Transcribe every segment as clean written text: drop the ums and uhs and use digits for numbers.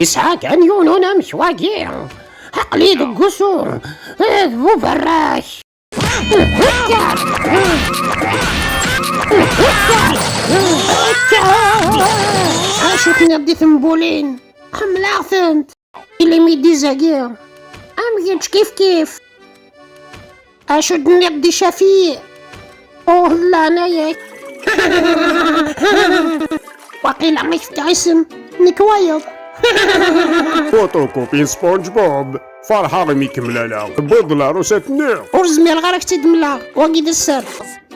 إسحاق عنيوننا مش واقع عقلي دقسو ذبو براش أشوف نبدي ثمبولين حملاثنت اللي ميدي زاقير أمجيتش كيف أشد نبدي شفيق أوه لا نايك وقيل عمي شفت اسم نكوايض فوتوكوبي سبونج بوب فرحة غمي كملالة بيض العروساتنا ورزمير غيرك تدملا وقيد السر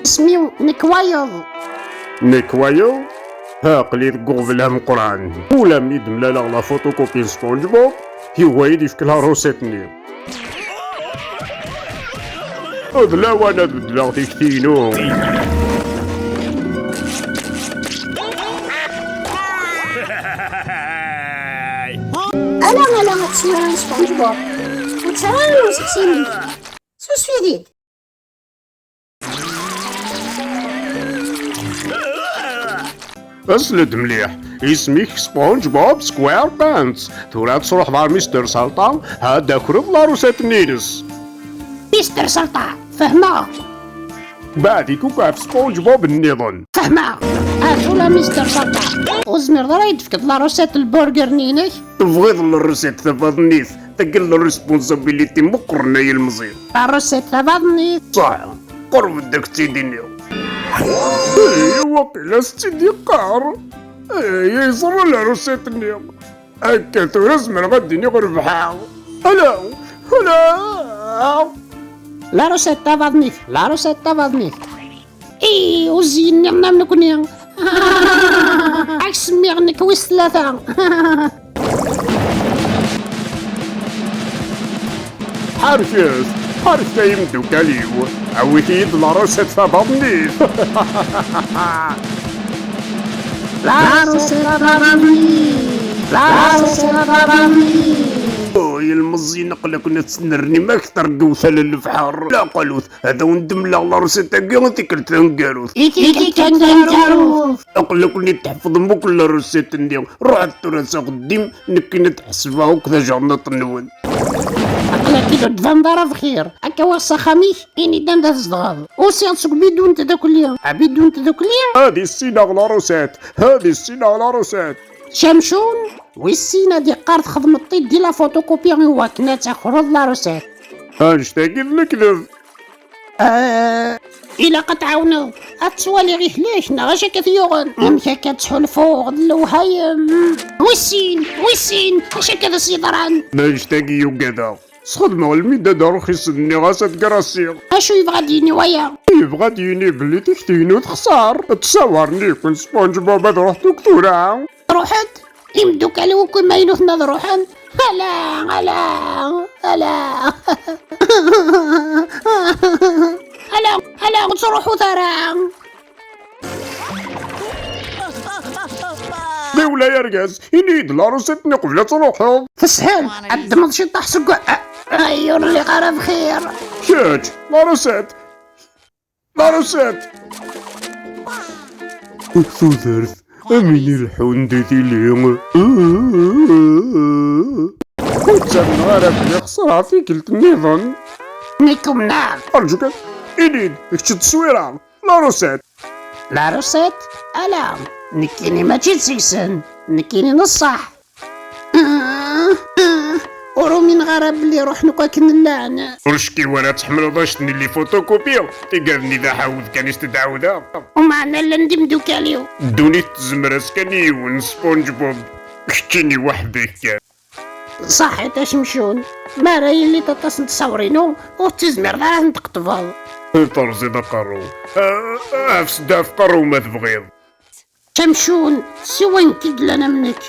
اسميو نكوايض نكوايو ها قليل قوبلها من قران ولا ميد ملالا على فوتوكوبي سبونج بوب هو يدي في كل عروساتنا أدلا وانا بدلا تكتينو ألا تسمعين سبونج بوب وتسمعين وسحسيني سوس جديد أسلد مليح اسمك سبونج بوب سكوير بانتس ثورات تروح مع مستر سلطان هذا كرب لاروسات نيرس مستر سلطان فهمه بعد يكون في سبونج بوب النظام فهمه أشولا مستر سلطان وزمير ضريد فكت لاروسات البرجر نينك تبغيض الروسات تفضنيث تقل الريسبونسابيليتي مقرنا يا المزير الروسات تفضني صح قرب داك تيدينيو وقيلا ستيدي قار يصر العروسات اليوم هكا تورزمر غادي نربحها هلا لاروسات تفضني إي وزين نعم نكوني عكس ميغنك ويس ثلاثة حارف يمدو كاليو عويتيد العروسات تفضني لاروسات تفضني يا المزي نقلك نتسنرني ما اكثر قوثة للفحار لا قالوث هذا وندم لا روسيت قيمتي كلت نقاروث إيكي كنقاروث اقلك ني تحفظ مو كل روسيت ندير روح التراث قديم نكي نتحسبها وكذا جرنط نون أقلك كيدو دفندرة بخير هكا وصا خميس إني دان تصدغض وسيانسك بدون تداك اليوم هذه السينة على روسات شمشون والسينة دي قارت خدم الطيب دي لا فوتوكوبي هو كنا تاخرج لاروسات هاشتاق الكذب إلا قطعونا أتسوالي غير ليش نغاشا كثيرا أمشا كتحل فوق الوهايم ويسين أشا كذا سيطران ناشتاقي يوكذا صدمة المدة رخيص النغاسة كراسير أشو يبغى ديني ويا يبغى ديني بلي تكتينو تخسر تصورني كون سبونج بوب هاد روح دكتورة روحت يمدوك على وكل ما ينوثنا روحا هلا تروحوا ثرا ولا يرقص ينيد لاروسات قبل تروحوا فسهل الدم شي طاح سكوا ايور اللي قرا بخير شات لاروسات وثوثرث أمين الحون ديتي اليوم وتسمى غارب يخسر فيك النظام نيكم نعم أرجوك إنيد اكتشد تصويرة لاروسات ألا نكيني ما تسيسن نكيني نصح ورو من غرب اللي روح نقاك نلعن ورشكي وانا تحمل ضاشتني اللي فوتوكوبيو تقالني إذا حاول كانش تدعودا ومعنا اللي ندمدو كاليو دوني تزمرس كانيون سبونج بوب احكيني وحدك صح تشمشون ما راي اللي تتصل تصورينو وتزمر راه نتقطفو طرزي دقرو افسداف قرو ما تبغيض شمشون سوين كيد لنا منك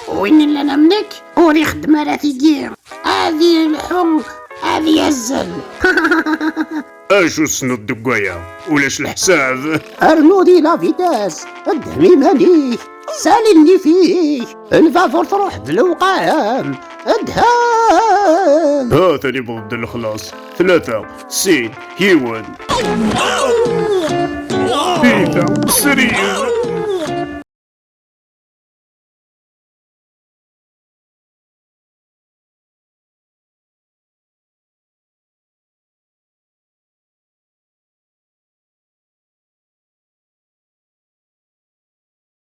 وين لنا منك وري خدمة راه تيدير هذه الحم هذه الزل اشو سنو الدقايا ولاش الحساب ارنودي لا فيتاس الدمي ماليه سالني فيه الفافور تروح بالوقام ادهان ها ثاني بغض الخلاص 3 سين هيوان 3 سرير